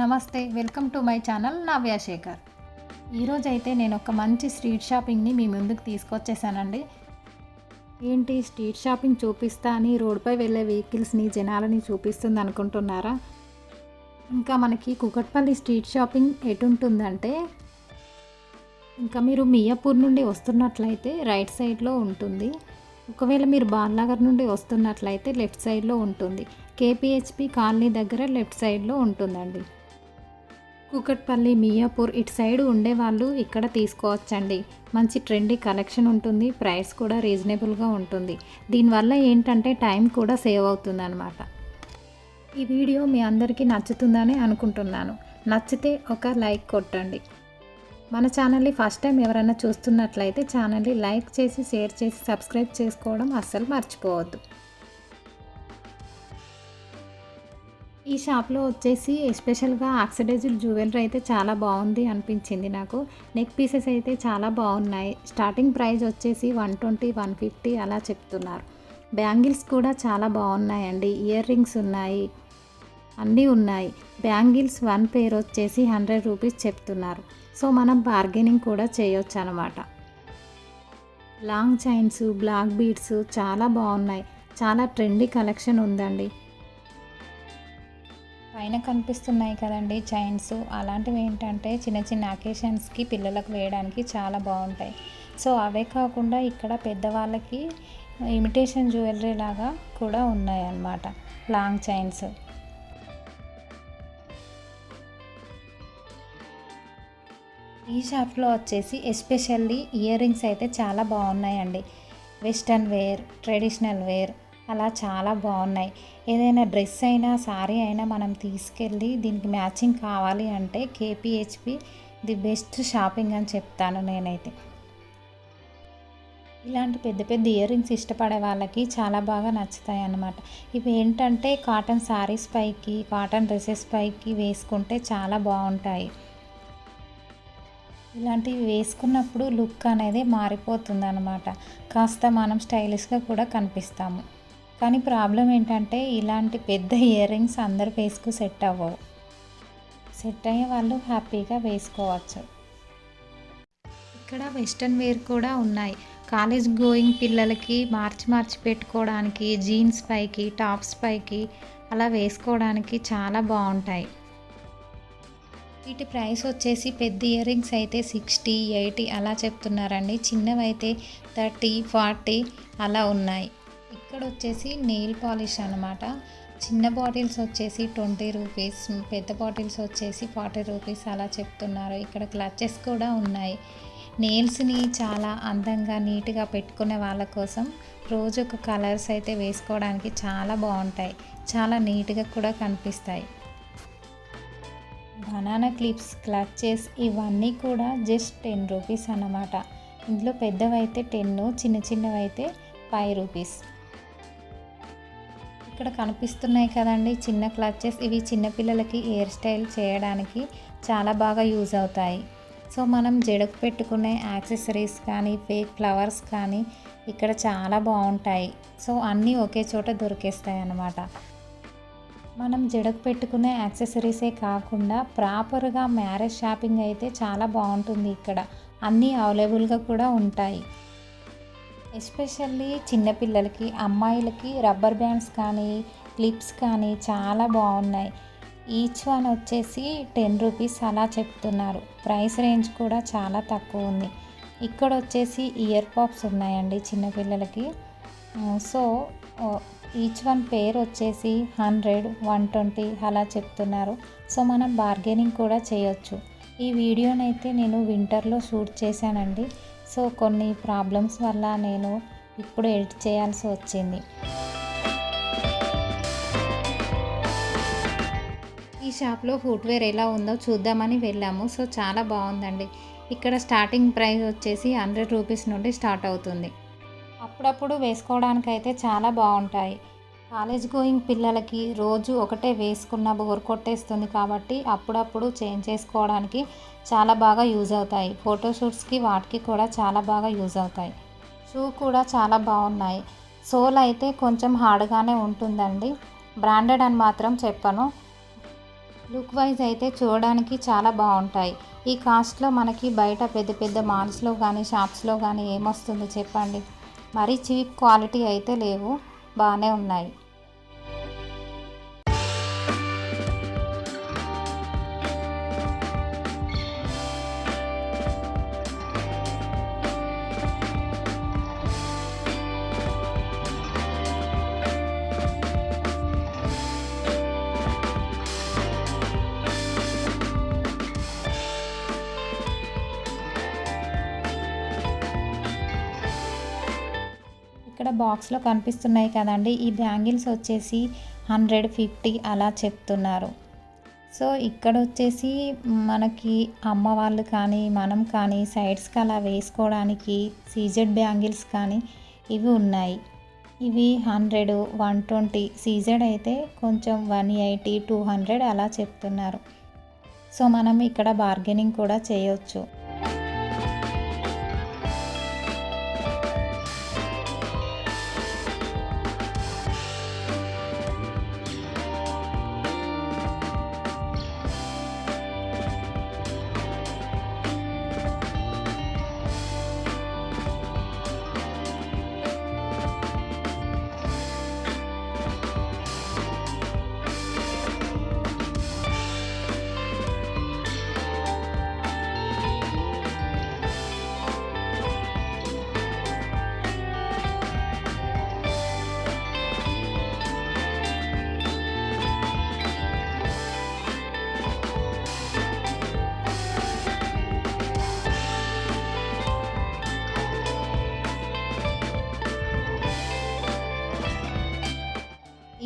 నమస్తే, welcome to my channel నవ్య శేఖర్. ఈరోజు అయితే నేను ఒక మంచి స్ట్రీట్ షాపింగ్ని మీ ముందుకు తీసుకొచ్చేసానండి. ఏంటి స్ట్రీట్ షాపింగ్ చూపిస్తా అని రోడ్డుపై వెళ్ళే వెహికల్స్ని జనాలని చూపిస్తుంది అనుకుంటున్నారా? ఇంకా మనకి కూకట్పల్లి స్ట్రీట్ షాపింగ్ ఎటుంటుందంటే, ఇంకా మీరు మియాపూర్ నుండి వస్తున్నట్లయితే రైట్ సైడ్లో ఉంటుంది. ఒకవేళ మీరు బాలనగర్ నుండి వస్తున్నట్లయితే లెఫ్ట్ సైడ్లో ఉంటుంది. కేపీహెచ్పి కాలనీ దగ్గర లెఫ్ట్ సైడ్లో ఉంటుందండి. కూకట్పల్లి, మియాపూర్ ఇటు సైడ్ ఉండేవాళ్ళు ఇక్కడ తీసుకోవచ్చండి. మంచి ట్రెండీ కలెక్షన్ ఉంటుంది, ప్రైస్ కూడా రీజనబుల్గా ఉంటుంది. దీనివల్ల ఏంటంటే టైం కూడా సేవ్ అవుతుంది అన్నమాట. ఈ వీడియో మీ అందరికీ నచ్చుతుందని అనుకుంటున్నాను. నచ్చితే ఒక లైక్ కొట్టండి. మన ఛానల్ని ఫస్ట్ టైం ఎవరైనా చూస్తున్నట్లయితే ఛానల్ని లైక్ చేసి, షేర్ చేసి, సబ్స్క్రైబ్ చేసుకోవడం అస్సలు మర్చిపోవద్దు. ఈ షాప్లో వచ్చేసి ఎస్పెషల్గా ఆక్సిడైజ్డ్ జ్యువెలరీ అయితే చాలా బాగుంది అనిపించింది నాకు. నెక్ పీసెస్ అయితే చాలా బాగున్నాయి. స్టార్టింగ్ ప్రైస్ వచ్చేసి 120, 150 అలా చెప్తున్నారు. బ్యాంగిల్స్ కూడా చాలా బాగున్నాయండి. ఇయర్ రింగ్స్ ఉన్నాయి, అన్నీ ఉన్నాయి. బ్యాంగిల్స్ 1 పేర్ వచ్చేసి 100 రూపీస్ చెప్తున్నారు. సో మనం బార్గెనింగ్ కూడా చేయొచ్చు అనమాట. లాంగ్ చైన్స్, బ్లాక్ బీడ్స్ చాలా బాగున్నాయి. చాలా ట్రెండీ కలెక్షన్ ఉందండి. పైన కనిపిస్తున్నాయి కదండి చైన్స్, అలాంటివి ఏంటంటే చిన్న చిన్న అకేషన్స్కి పిల్లలకు వేయడానికి చాలా బాగుంటాయి. సో అవే కాకుండా ఇక్కడ పెద్దవాళ్ళకి ఇమిటేషన్ జ్యువెలరీ లాగా కూడా ఉన్నాయి అన్నమాట, లాంగ్ చైన్స్. ఈ షాప్లో వచ్చేసి ఎస్పెషల్లీ ఇయర్ రింగ్స్ అయితే చాలా బాగున్నాయండి. వెస్టర్న్ వేర్, ట్రెడిషనల్ వేర్ అలా చాలా బాగున్నాయి. ఏదైనా డ్రెస్ అయినా సారీ అయినా మనం తీసుకెళ్ళి దీనికి మ్యాచింగ్ కావాలి అంటే కేపీహెచ్పి ది బెస్ట్ షాపింగ్ అని చెప్తాను నేనైతే. ఇలాంటి పెద్ద పెద్ద ఇయర్ రింగ్స్ ఇష్టపడే వాళ్ళకి చాలా బాగా నచ్చుతాయి అన్నమాట. ఇవి ఏంటంటే కాటన్ సారీస్ పైకి, కాటన్ డ్రెస్సెస్ పైకి వేసుకుంటే చాలా బాగుంటాయి. ఇలాంటివి వేసుకున్నప్పుడు లుక్ అనేది మారిపోతుంది అన్నమాట. కాస్త మనం స్టైలిష్గా కూడా కనిపిస్తాము. కానీ ప్రాబ్లం ఏంటంటే ఇలాంటి పెద్ద ఇయర్ రింగ్స్ అందరు ఫేస్కు సెట్ అవ్వవు. సెట్ అయ్యే వాళ్ళు హ్యాపీగా వేసుకోవచ్చు. ఇక్కడ వెస్ట్రన్ వేర్ కూడా ఉన్నాయి. కాలేజ్ గోయింగ్ పిల్లలకి మార్చి పెట్టుకోవడానికి, జీన్స్ పైకి, టాప్స్ పైకి అలా వేసుకోవడానికి చాలా బాగుంటాయి. వీటి ప్రైస్ వచ్చేసి పెద్ద ఇయర్ రింగ్స్ అయితే 60, 80 అలా చెప్తున్నారండి. చిన్నవి అయితే 30, 40 అలా ఉన్నాయి. ఇక్కడ వచ్చేసి నెయిల్ పాలిష్ అనమాట. చిన్న బాటిల్స్ వచ్చేసి 20 రూపీస్, పెద్ద బాటిల్స్ వచ్చేసి 40 రూపీస్ అలా చెప్తున్నారు. ఇక్కడ క్లచెస్ కూడా ఉన్నాయి. నెయిల్స్ని చాలా అందంగా నీట్గా పెట్టుకునే వాళ్ళ కోసం రోజుకు కలర్స్ అయితే వేసుకోవడానికి చాలా బాగుంటాయి. చాలా నీట్గా కూడా కనిపిస్తాయి. బనానా క్లిప్స్, క్లచెస్ ఇవన్నీ కూడా జస్ట్ 10 రూపీస్ అన్నమాట. ఇందులో పెద్దవైతే 10, చిన్న చిన్నవైతే 5 రూపీస్. ఇక్కడ కనిపిస్తున్నాయి కదండి చిన్న క్లచెస్. ఇవి చిన్నపిల్లలకి హెయిర్ స్టైల్ చేయడానికి చాలా బాగా యూజ్ అవుతాయి. సో మనం జడకు పెట్టుకునే యాక్సెసరీస్ కానీ, ఫేక్ ఫ్లవర్స్ కానీ ఇక్కడ చాలా బాగుంటాయి. సో అన్నీ ఒకే చోట దొరికేస్తాయి అన్నమాట. మనం జడకు పెట్టుకునే యాక్సెసరీసే కాకుండా ప్రాపర్గా మ్యారేజ్ షాపింగ్ అయితే చాలా బాగుంటుంది. ఇక్కడ అన్నీ అవైలబుల్గా కూడా ఉంటాయి. ఎస్పెషల్లీ చిన్నపిల్లలకి, అమ్మాయిలకి రబ్బర్ బ్యాండ్స్ కానీ, క్లిప్స్ కానీ చాలా బాగున్నాయి. ఈచ్ వన్ వచ్చేసి 10 రూపీస్ అలా చెప్తున్నారు. ప్రైస్ రేంజ్ కూడా చాలా తక్కువ ఉంది. ఇక్కడ వచ్చేసి ఇయర్ పాప్స్ ఉన్నాయండి చిన్నపిల్లలకి. సో ఈచ్ వన్ పేర్ వచ్చేసి 100, 120 అలా చెప్తున్నారు. సో మనం బార్గెనింగ్ కూడా చేయొచ్చు. ఈ వీడియోనైతే నేను వింటర్లో షూట్ చేశానండి. సో కొన్ని ప్రాబ్లమ్స్ వల్ల నేను ఇప్పుడు ఎడిట్ చేయాల్సి వచ్చింది. ఈ షాప్లో ఫుట్వేర్ ఎలా ఉందో చూద్దామని వెళ్ళాము. సో చాలా బాగుందండి. ఇక్కడ స్టార్టింగ్ ప్రైస్ వచ్చేసి 100 రూపీస్ నుండి స్టార్ట్ అవుతుంది. అప్పుడప్పుడు వేసుకోవడానికైతే చాలా బాగుంటాయి. కాలేజ్ గోయింగ్ పిల్లలకి రోజు ఒకటే వేసుకున్న బోర్ కొట్టేస్తుంది కాబట్టి అప్పుడప్పుడు చేంజ్ చేసుకోవడానికి చాలా బాగా యూజ్ అవుతాయి. ఫోటోషూట్స్కి వాటికి కూడా చాలా బాగా యూజ్ అవుతాయి. షూ కూడా చాలా బాగున్నాయి. సోల్ అయితే కొంచెం హార్డ్గానే ఉంటుందండి. బ్రాండెడ్ అని మాత్రం చెప్పను. లుక్ వైజ్ అయితే చూడడానికి చాలా బాగుంటాయి. ఈ కాస్ట్లో మనకి బయట పెద్ద పెద్ద మాల్స్లో కానీ షాప్స్లో కానీ ఏమొస్తుంది చెప్పండి. మరీ చీప్ క్వాలిటీ అయితే లేవు, బాగానే ఉన్నాయి. ఇక్కడ బాక్స్లో కనిపిస్తున్నాయి కదండి, ఈ బ్యాంగిల్స్ వచ్చేసి 150 అలా చెప్తున్నారు. సో ఇక్కడ వచ్చేసి మనకి అమ్మ వాళ్ళు కానీ మనం కానీ సైడ్స్కి అలా వేసుకోవడానికి సీజెడ్ బ్యాంగిల్స్ కానీ ఇవి ఉన్నాయి. ఇవి 100, 120, సీజెడ్ అయితే కొంచెం 180, 200 అలా చెప్తున్నారు. సో మనం ఇక్కడ బార్గెనింగ్ కూడా చేయొచ్చు.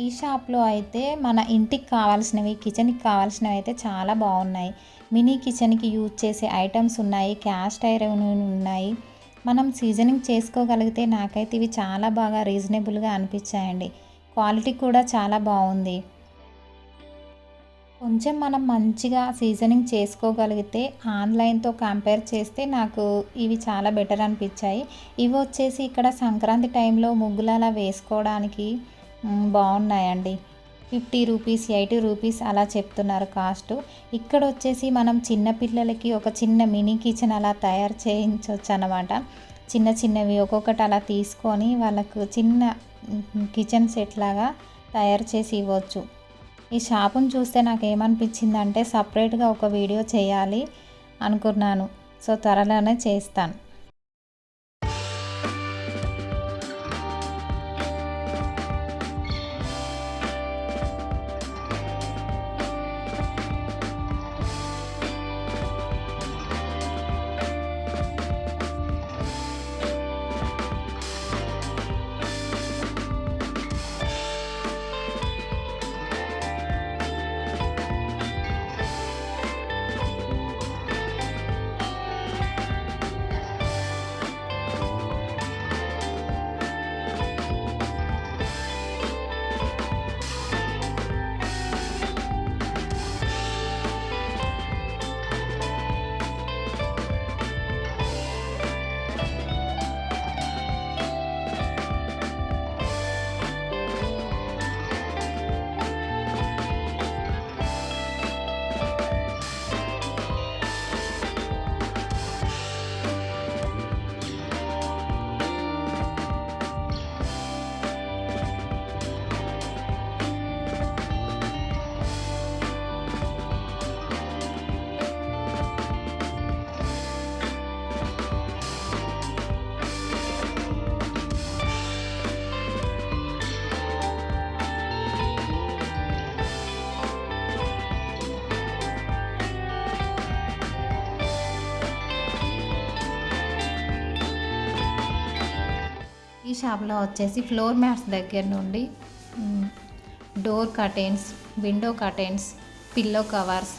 ఈ షాప్లో అయితే మన ఇంటికి కావాల్సినవి, కిచెన్కి కావాల్సినవి అయితే చాలా బాగున్నాయి. మినీ కిచెన్కి యూజ్ చేసే ఐటమ్స్ ఉన్నాయి, క్యాస్ట్ ఐరన్ ఉన్నాయి. మనం సీజనింగ్ చేసుకోగలిగితే నాకైతే ఇవి చాలా బాగా రీజనబుల్గా అనిపించాయండి. క్వాలిటీ కూడా చాలా బాగుంది. కొంచెం మనం మంచిగా సీజనింగ్ చేసుకోగలిగితే ఆన్లైన్తో కంపేర్ చేస్తే నాకు ఇవి చాలా బెటర్ అనిపించాయి. ఇవి వచ్చేసి ఇక్కడ సంక్రాంతి టైంలో ముగ్గులు అలా వేసుకోవడానికి బాగున్నాయండి. 50 రూపీస్, 80 రూపీస్ అలా చెప్తున్నారు కాస్ట్. ఇక్కడ వచ్చేసి మనం చిన్నపిల్లలకి ఒక చిన్న మినీ కిచెన్ అలా తయారు చేయించవచ్చు అన్నమాట. చిన్న చిన్నవి ఒక్కొక్కటి అలా తీసుకొని వాళ్ళకు చిన్న కిచెన్ సెట్ లాగా తయారు చేసి ఇవ్వచ్చు. ఈ షాపును చూస్తే నాకు ఏమనిపించిందంటే సపరేట్గా ఒక వీడియో చేయాలి అనుకున్నాను. సో త్వరలోనే చేస్తాను. ఈ షాప్లో వచ్చేసి ఫ్లోర్ మ్యాట్స్ దగ్గర నుండి door curtains, window curtains, pillow covers,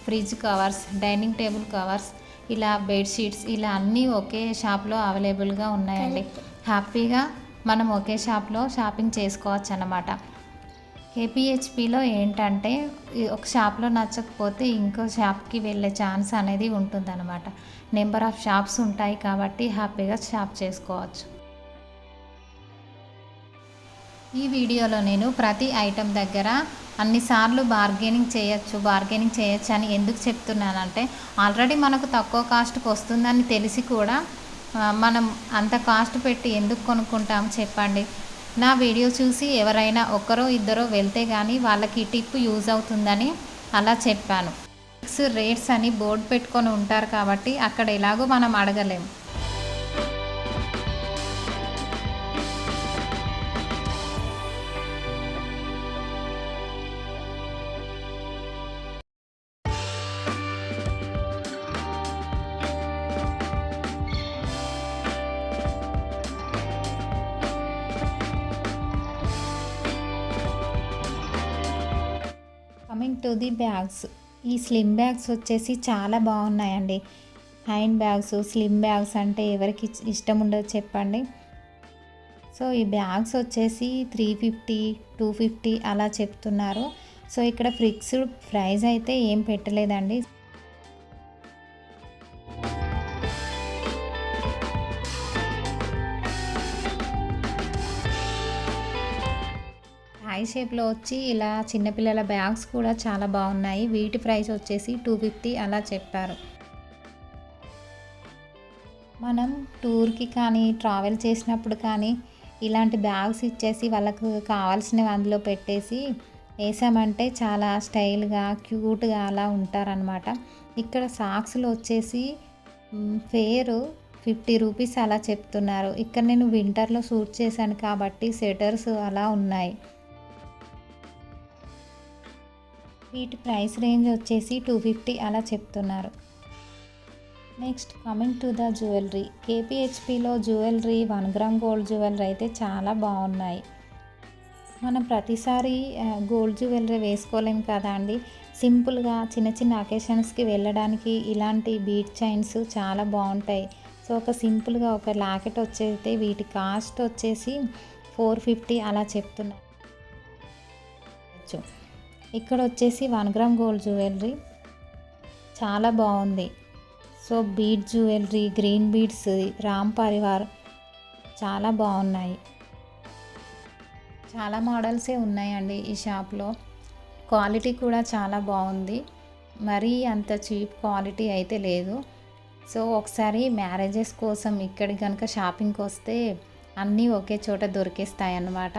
fridge covers, dining table covers, ఇలా బెడ్షీట్స్, ఇలా అన్నీ ఒకే షాప్లో అవైలబుల్గా ఉన్నాయండి. హ్యాపీగా మనం ఒకే షాప్లో షాపింగ్ చేసుకోవచ్చు అన్నమాట. కేపీహెచ్పిలో ఏంటంటే ఒక షాప్లో నచ్చకపోతే ఇంకో షాప్కి వెళ్ళే ఛాన్స్ అనేది ఉంటుందన్నమాట. నెంబర్ ఆఫ్ షాప్స్ ఉంటాయి కాబట్టి హ్యాపీగా షాప్ చేసుకోవచ్చు. ఈ వీడియోలో నేను ప్రతి ఐటెం దగ్గర అన్నిసార్లు బార్గెనింగ్ చేయొచ్చు అని ఎందుకు చెప్తున్నానంటే, ఆల్రెడీ మనకు తక్కువ కాస్ట్కి వస్తుందని తెలిసి కూడా మనం అంత కాస్ట్ పెట్టి ఎందుకు కొనుక్కుంటాం చెప్పండి. నా వీడియో చూసి ఎవరైనా ఒకరో ఇద్దరో వెళ్తే కానీ వాళ్ళకి టిప్ యూజ్ అవుతుందని అలా చెప్పాను. ఫిక్స్ రేట్స్ అని బోర్డు పెట్టుకొని ఉంటారు కాబట్టి అక్కడ ఎలాగో మనం అడగలేం. కమింగ్ టు ది బ్యాగ్స్, ఈ స్లిమ్ బ్యాగ్స్ వచ్చేసి చాలా బాగున్నాయండి. హ్యాండ్ బ్యాగ్స్, స్లిమ్ బ్యాగ్స్ అంటే ఎవరికి ఇష్టం ఉండదు చెప్పండి. సో ఈ బ్యాగ్స్ వచ్చేసి 350, 250 అలా చెప్తున్నారు. సో ఇక్కడ ఫిక్స్డ్ ప్రైస్ అయితే ఏం పెట్టలేదండి. ఐ షేప్లో వచ్చి ఇలా చిన్నపిల్లల బ్యాగ్స్ కూడా చాలా బాగున్నాయి. వీటి ప్రైస్ వచ్చేసి 250 అలా చెప్పారు. మనం టూర్కి కానీ ట్రావెల్ చేసినప్పుడు కానీ ఇలాంటి బ్యాగ్స్ ఇచ్చేసి వాళ్ళకు కావాల్సినవి అందులో పెట్టేసి వేసామంటే చాలా స్టైల్గా క్యూట్గా అలా ఉంటారనమాట. ఇక్కడ సాక్స్లు వచ్చేసి ఫేరు 50 రూపీస్ అలా చెప్తున్నారు. ఇక్కడ నేను వింటర్లో షూట్ చేశాను కాబట్టి స్వెటర్స్ అలా ఉన్నాయి. వీటి ప్రైస్ రేంజ్ వచ్చేసి 250 అలా చెప్తున్నారు. Next coming to the jewellery, కేపీహెచ్పిలో జ్యువెలరీ 1 గ్రామ్ గోల్డ్ జ్యువెలరీ అయితే చాలా బాగున్నాయి. మనం ప్రతిసారి గోల్డ్ జ్యువెలరీ వేసుకోలేం కదా అండి. సింపుల్గా చిన్న చిన్న అకేషన్స్కి వెళ్ళడానికి ఇలాంటి బీట్ చైన్స్ చాలా బాగుంటాయి. సో ఒక సింపుల్గా ఒక లాకెట్ వచ్చేస్తే వీటి కాస్ట్ వచ్చేసి 450 అలా చెప్తున్నారు. ఇక్కడ వచ్చేసి 1 గ్రామ్ గోల్డ్ జ్యువెలరీ చాలా బాగుంది. So bead jewellery, green beads, Ram Parivar చాలా బాగున్నాయి. చాలా మోడల్సే ఉన్నాయండి ఈ షాప్లో. క్వాలిటీ కూడా చాలా బాగుంది. మరీ అంత చీప్ క్వాలిటీ అయితే లేదు. సో ఒకసారి మ్యారేజెస్ కోసం ఇక్కడికి కనుక షాపింగ్కి వస్తే అన్నీ ఒకే చోట దొరికేస్తాయి అన్నమాట.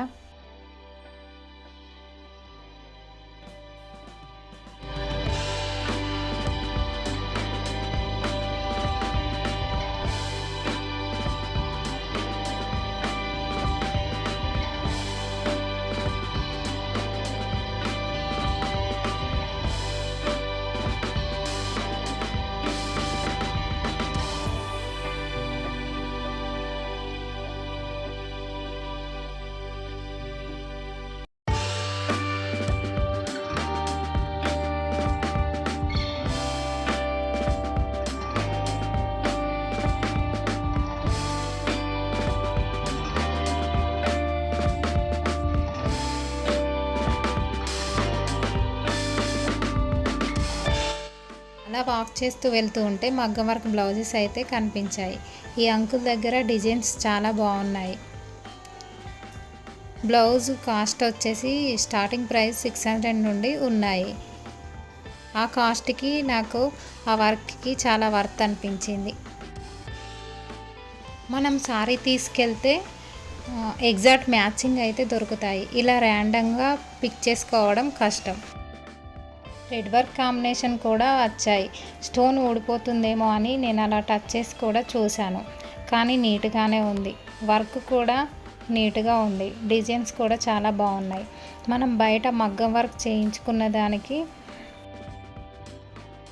అలా వాక్ చేస్తూ వెళ్తూ ఉంటే మగ్గం వర్క్ బ్లౌజెస్ అయితే కనిపించాయి. ఈ అంకుల్ దగ్గర డిజైన్స్ చాలా బాగున్నాయి. బ్లౌజ్ కాస్ట్ వచ్చేసి స్టార్టింగ్ ప్రైస్ 600 నుండి ఉన్నాయి. ఆ కాస్ట్కి నాకు ఆ వర్క్కి చాలా వర్త్ అనిపించింది. మనం సారీ తీసుకెళ్తే ఎగ్జాక్ట్ మ్యాచింగ్ అయితే దొరుకుతాయి. ఇలా ర్యాండమ్గా పిక్ చేసుకోవడం కష్టం. రెడ్ వర్క్ కాంబినేషన్ కూడా వచ్చాయి. స్టోన్ ఊడిపోతుందేమో అని నేను అలా టచ్ చేసి కూడా చూశాను. కానీ నీట్గానే ఉంది. వర్క్ కూడా నీట్గా ఉంది. డిజైన్స్ కూడా చాలా బాగున్నాయి. మనం బయట మగ్గం వర్క్ చేయించుకున్న దానికి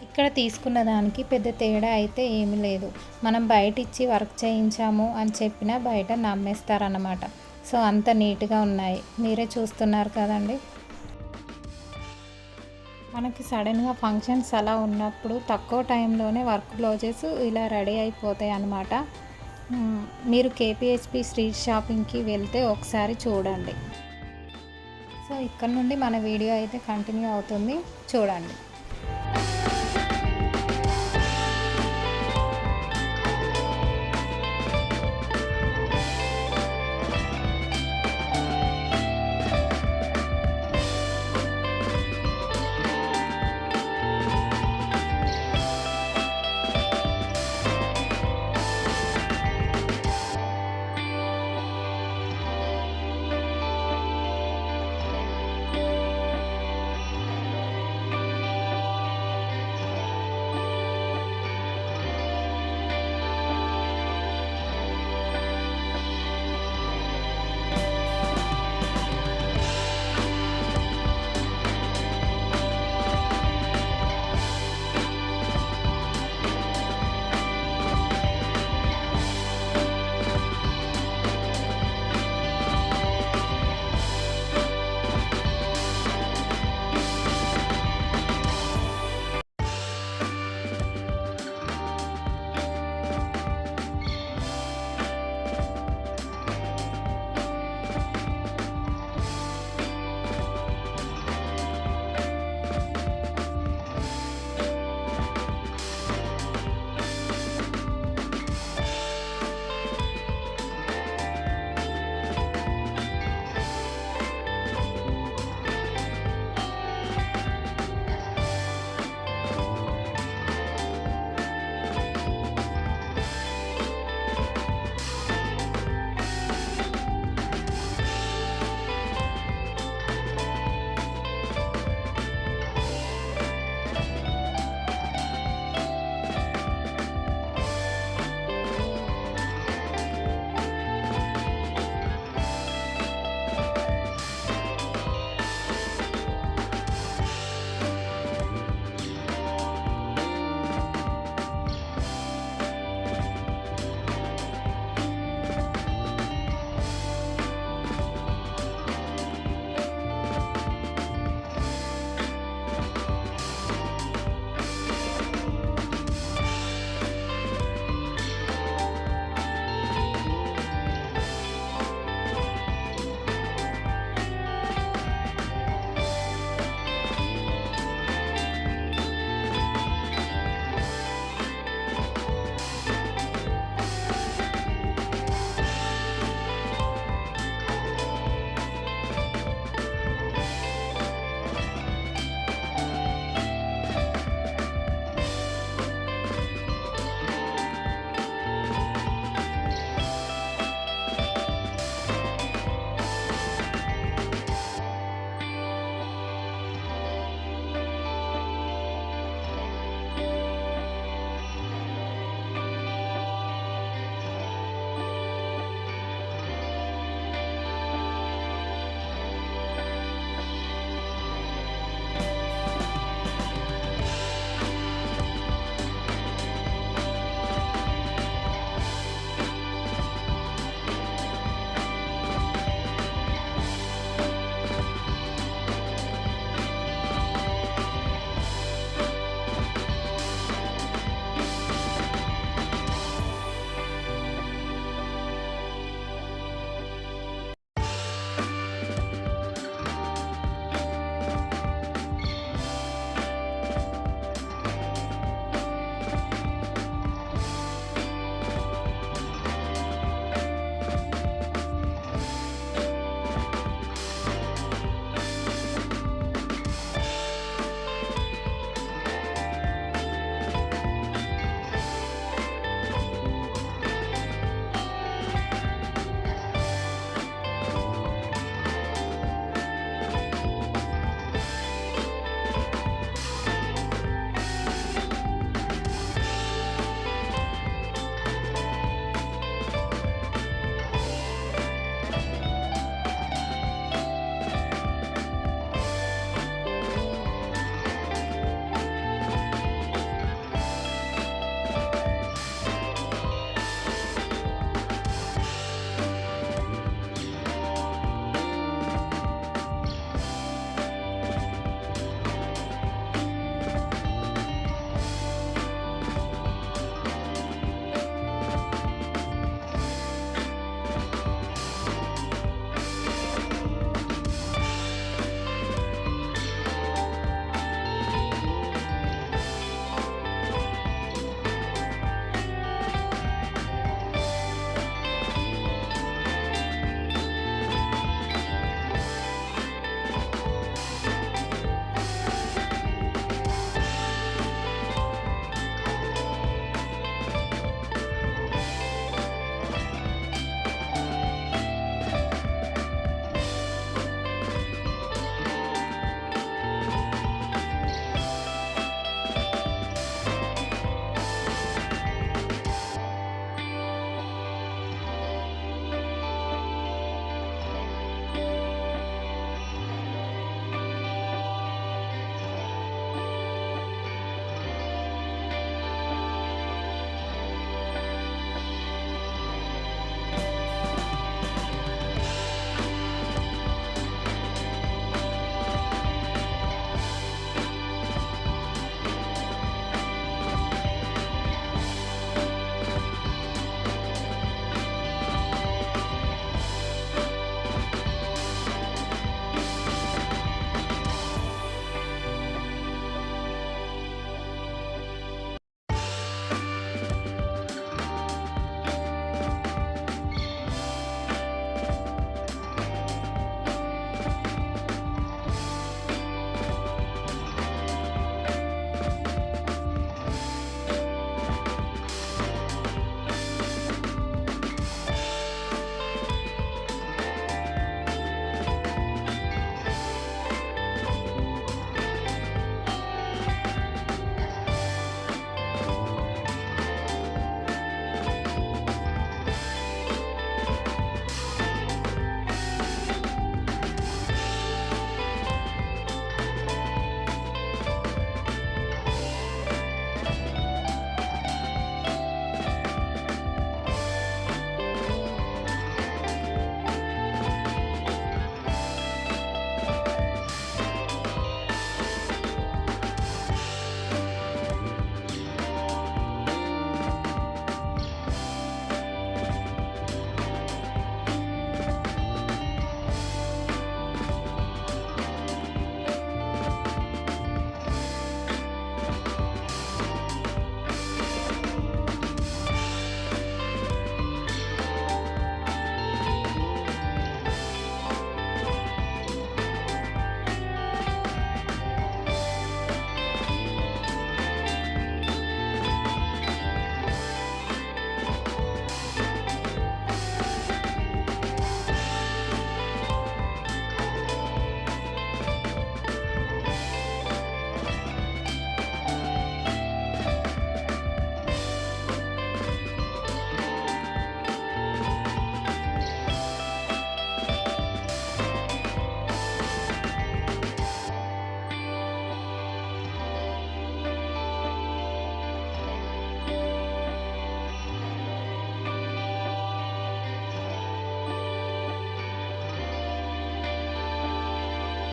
ఇక్కడ తీసుకున్న దానికి పెద్ద తేడా అయితే ఏమీ లేదు. మనం బయట ఇచ్చి వర్క్ చేయించాము అని చెప్పినా బయట నమ్మేస్తారన్నమాట. సో అంత నీట్గా ఉన్నాయి. మీరే చూస్తున్నారు కదండి. మనకి సడన్గా ఫంక్షన్స్ అలా ఉన్నప్పుడు తక్కువ టైంలోనే వర్క్ బ్లౌజెస్ ఇలా రెడీ అయిపోతాయి అన్నమాట. మీరు కేపీహెచ్పి స్ట్రీట్ షాపింగ్కి వెళ్తే ఒకసారి చూడండి. సో ఇక్కడ నుండి మన వీడియో అయితే కంటిన్యూ అవుతుంది, చూడండి.